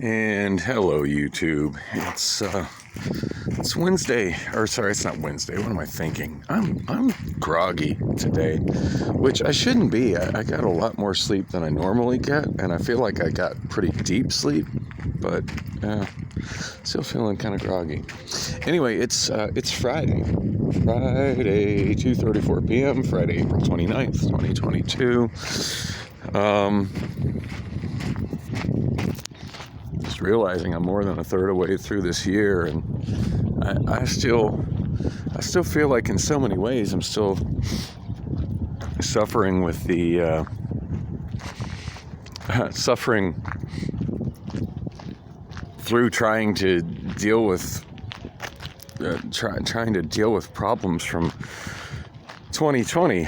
And hello, YouTube. It's Wednesday, or sorry, it's not Wednesday. What am I thinking? I'm groggy today, which I shouldn't be. I got a lot more sleep than I normally get, and I feel like I got pretty deep sleep, but still feeling kind of groggy. Anyway, it's Friday, 2:34 p.m., Friday, April 29th, 2022. Just realizing I'm more than a third of the way through this year, and I still feel like in so many ways I'm still suffering with the suffering through trying to deal with trying to deal with problems from 2020.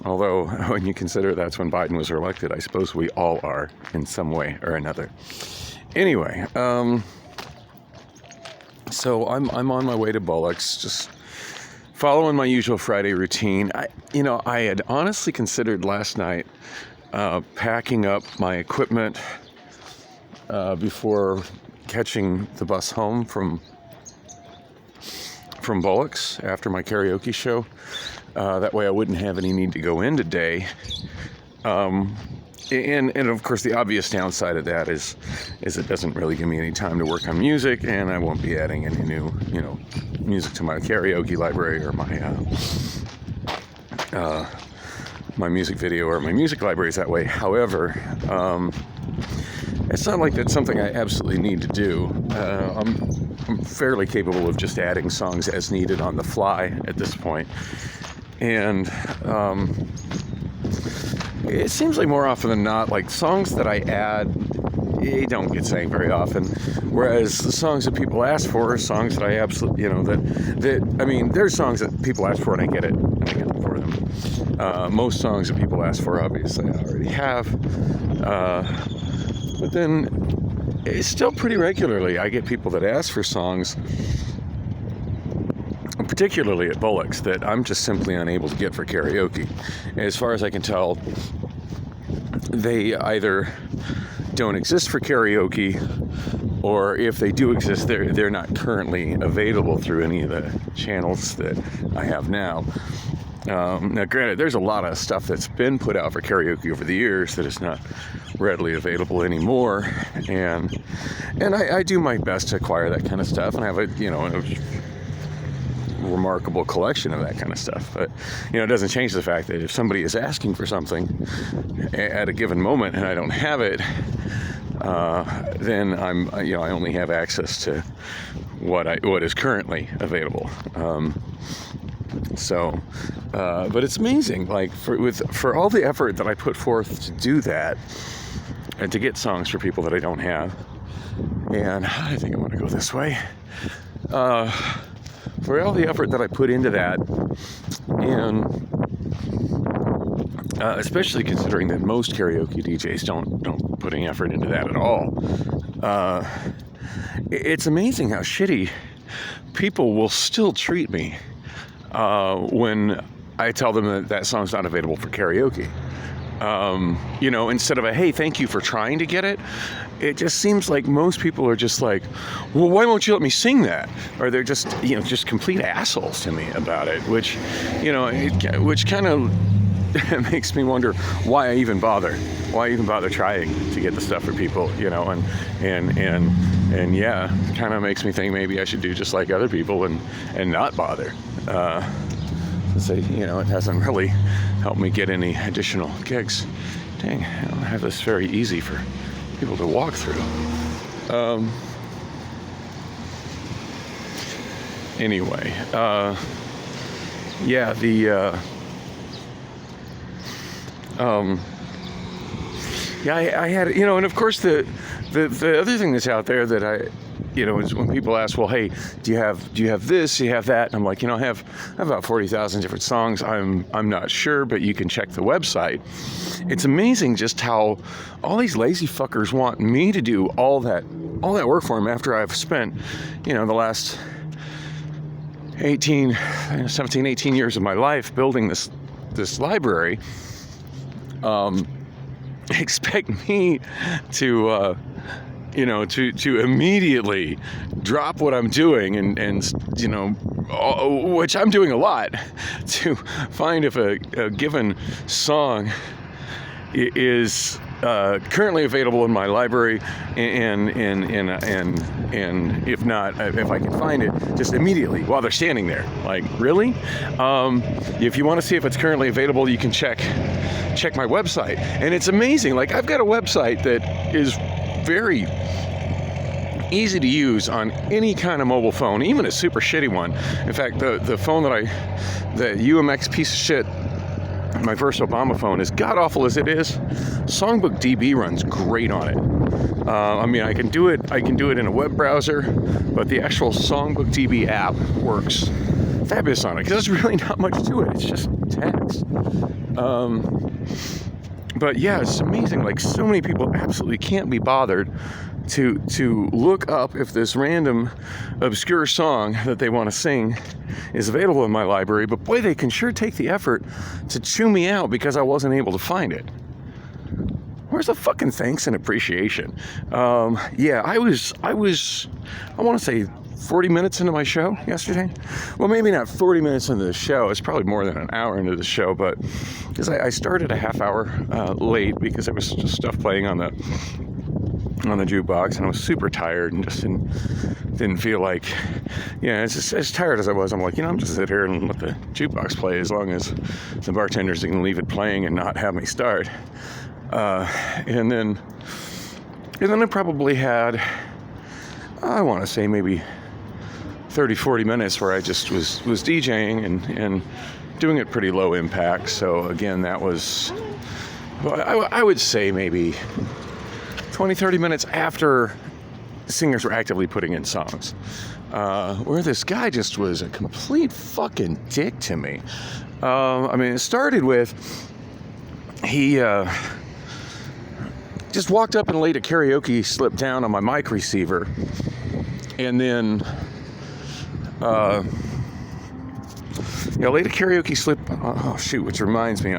Although, when you consider that's when Biden was elected, I suppose we all are in some way or another. Anyway, so I'm on my way to Bullock's, just following my usual Friday routine. I had honestly considered last night packing up my equipment before catching the bus home from Bullock's after my karaoke show. That way I wouldn't have any need to go in today. And of course the obvious downside of that is it doesn't really give me any time to work on music, and I won't be adding any new, music to my karaoke library or my music video or my music libraries that way. However, it's not like that's something I absolutely need to do. I'm fairly capable of just adding songs as needed on the fly at this point. And it seems like more often than not, like songs that I add, they don't get sang very often. Whereas the songs that people ask for are songs that I absolutely, there's songs that people ask for and I get it, and I get them for them. Most songs that people ask for, obviously, I already have. But then, it's still pretty regularly I get people that ask for songs, particularly at Bullock's, that I'm just simply unable to get for karaoke. As far as I can tell, they either don't exist for karaoke, or if they do exist, they're not currently available through any of the channels that I have now. Now, granted, there's a lot of stuff that's been put out for karaoke over the years that is not readily available anymore, and I do my best to acquire that kind of stuff, and I have a remarkable collection of that kind of stuff. But it doesn't change the fact that if somebody is asking for something at a given moment and I don't have it, then I only have access to what is currently available. But it's amazing, like for all the effort that I put forth to do that and to get songs for people that I don't have. And I think I want to go this way. For all the effort that I put into that, and especially considering that most karaoke DJs don't put any effort into that at all, it's amazing how shitty people will still treat me when I tell them that song's not available for karaoke. Instead of a, hey, thank you for trying to get it, it just seems like most people are just like, well, why won't you let me sing that? Or they're just, just complete assholes to me about it, which kind of makes me wonder why I even bother trying to get the stuff for people, and yeah, kind of makes me think maybe I should do just like other people and not bother. It hasn't really helped me get any additional gigs. Dang, I don't have this very easy for people to walk through. Anyway, I had, and of course the other thing that's out there that I, is when people ask, well, hey, do you have this, do you have that? And I'm like, I have about 40,000 different songs. I'm not sure, but you can check the website. It's amazing just how all these lazy fuckers want me to do all that work for them after I've spent, the last 17, 18 years of my life building this library. expect me to to immediately drop what I'm doing and which I'm doing a lot, to find if a given song is currently available in my library, and if not, if I can find it just immediately while they're standing there. Like, really? If you want to see if it's currently available, you can check my website, and it's amazing. Like, I've got a website that is very easy to use on any kind of mobile phone, even a super shitty one. In fact, the phone the UMX piece of shit, my first Obama phone, as god awful as it is, Songbook DB runs great on it. I can do it in a web browser, but the actual Songbook DB app works fabulous on it, because there's really not much to it. It's just text. But yeah, it's amazing. Like, so many people absolutely can't be bothered to look up if this random obscure song that they want to sing is available in my library, but boy, they can sure take the effort to chew me out because I wasn't able to find it. Where's the fucking thanks and appreciation? I want to say 40 minutes into my show yesterday. Well, maybe not 40 minutes into the show. It's probably more than an hour into the show, but because I started a half hour late because there was just stuff playing on the jukebox, and I was super tired and just didn't feel like, as tired as I was, I'm like, I'm just sit here and let the jukebox play as long as the bartenders can leave it playing and not have me start. And then I probably had, I want to say maybe 30-40 minutes where I just was DJing and doing it pretty low impact. So again, that was, I would say maybe 20-30 minutes after singers were actively putting in songs, where this guy just was a complete fucking dick to me. It started with, he just walked up and laid a karaoke slip down on my mic receiver, and then laid a karaoke slip, which reminds me,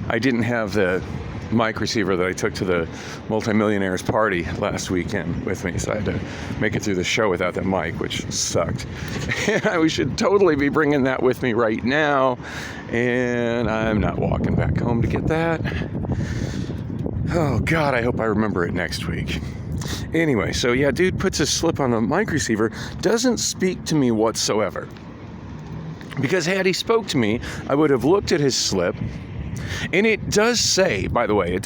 I didn't have the mic receiver that I took to the multimillionaires party last weekend with me, so I had to make it through the show without that mic, which sucked. We should totally be bringing that with me right now, and I'm not walking back home to get that. Oh God, I hope I remember it next week. Anyway, so yeah, dude puts his slip on the mic receiver, doesn't speak to me whatsoever, because had he spoke to me, I would have looked at his slip. And it does say, by the way,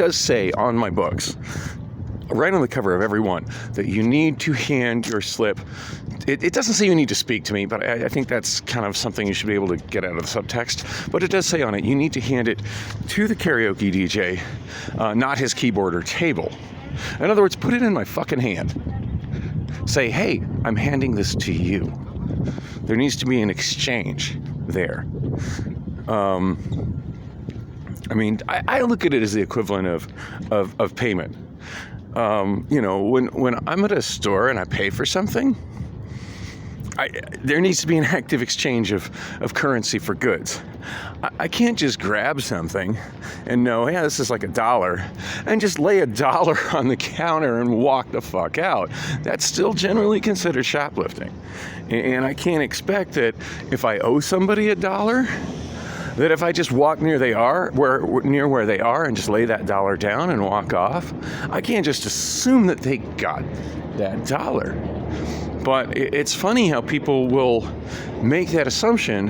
on my books, right on the cover of every one, that you need to hand your slip. It doesn't say you need to speak to me, but I think that's kind of something you should be able to get out of the subtext. But it does say on it, you need to hand it to the karaoke DJ, not his keyboard or table. In other words, put it in my fucking hand. Say, hey, I'm handing this to you. There needs to be an exchange there. I look at it as the equivalent of payment. When I'm at a store and I pay for something, there needs to be an active exchange of currency for goods. I can't just grab something and know, yeah, this is like $1, and just lay $1 on the counter and walk the fuck out. That's still generally considered shoplifting. And I can't expect that if I owe somebody $1, that if I just walk near where they are and just lay that $1 down and walk off, I can't just assume that they got that $1. But it's funny how people will make that assumption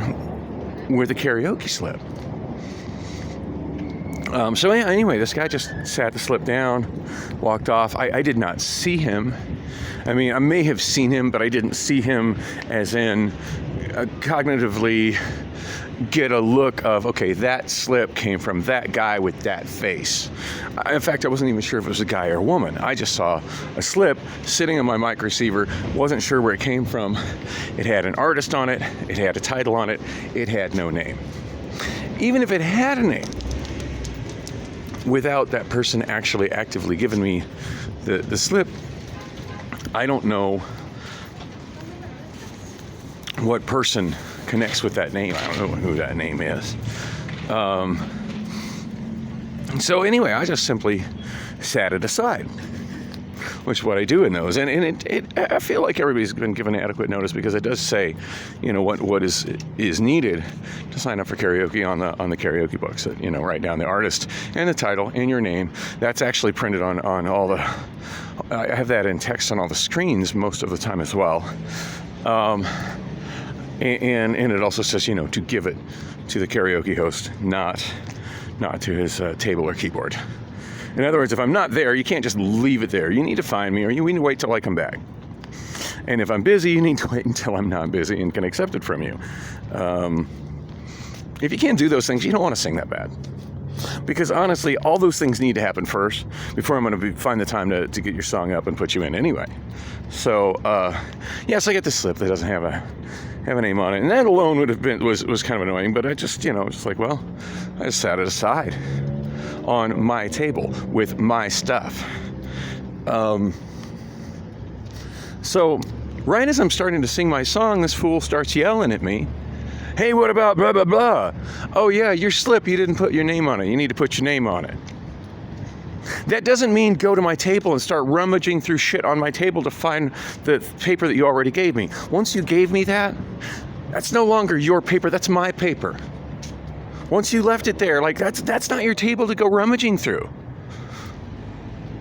with a karaoke slip. Anyway, this guy just sat the slip down, walked off. I did not see him. I may have seen him, but I didn't see him as in cognitively get a look of, okay, that slip came from that guy with that face. In fact, I wasn't even sure if it was a guy or a woman. I just saw a slip sitting on my mic receiver, wasn't sure where it came from. It had an artist on it, it had a title on it, it had no name. Even if it had a name, without that person actually actively giving me the slip, I don't know what person connects with that name. I don't know who that name is. So anyway, I just simply sat it aside, which is what I do in those. And I feel like everybody's been given adequate notice, because it does say, what is needed to sign up for karaoke on the karaoke books. That, write down the artist and the title and your name. That's actually printed on all the. I have that in text on all the screens most of the time as well. And it also says, to give it to the karaoke host, not to his table or keyboard. In other words, if I'm not there, you can't just leave it there. You need to find me, or you need to wait till I come back. And if I'm busy, you need to wait until I'm not busy and can accept it from you. If you can't do those things, you don't want to sing that bad. Because honestly, all those things need to happen first before I'm going to find the time to get your song up and put you in anyway. So, yes, I get the slip that doesn't have a name on it. And that alone was kind of annoying, but I just, just like, well, I just sat it aside on my table with my stuff. So right as I'm starting to sing my song, this fool starts yelling at me. Hey, what about blah, blah, blah? Oh, yeah, your slip, you didn't put your name on it. You need to put your name on it. That doesn't mean go to my table and start rummaging through shit on my table to find the paper that you already gave me. Once you gave me that, that's no longer your paper, that's my paper. Once you left it there, like that's not your table to go rummaging through.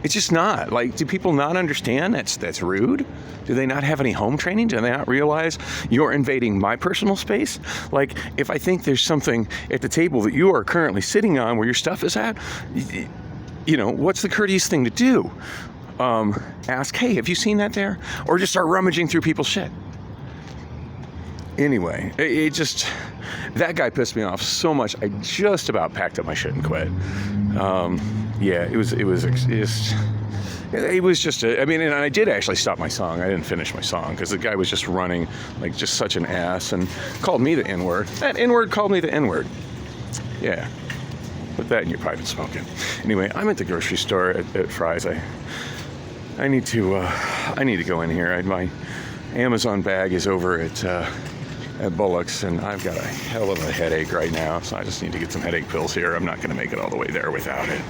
It's just not. Like, do people not understand that's rude? Do they not have any home training? Do they not realize you're invading my personal space? Like, if I think there's something at the table that you are currently sitting on where your stuff is at, what's the courteous thing to do? Ask, hey, have you seen that there? Or just start rummaging through people's shit. Anyway, that guy pissed me off so much, I just about packed up my shit and quit. It was just, and I did actually stop my song. I didn't finish my song because the guy was just running like just such an ass and called me the N-word. That N-word called me the N-word. Yeah. Put that in your pipe and smoke it. Anyway, I'm at the grocery store at Fry's. I need to go in here. My Amazon bag is over at Bullock's, and I've got a hell of a headache right now, so I just need to get some headache pills here. I'm not going to make it all the way there without it.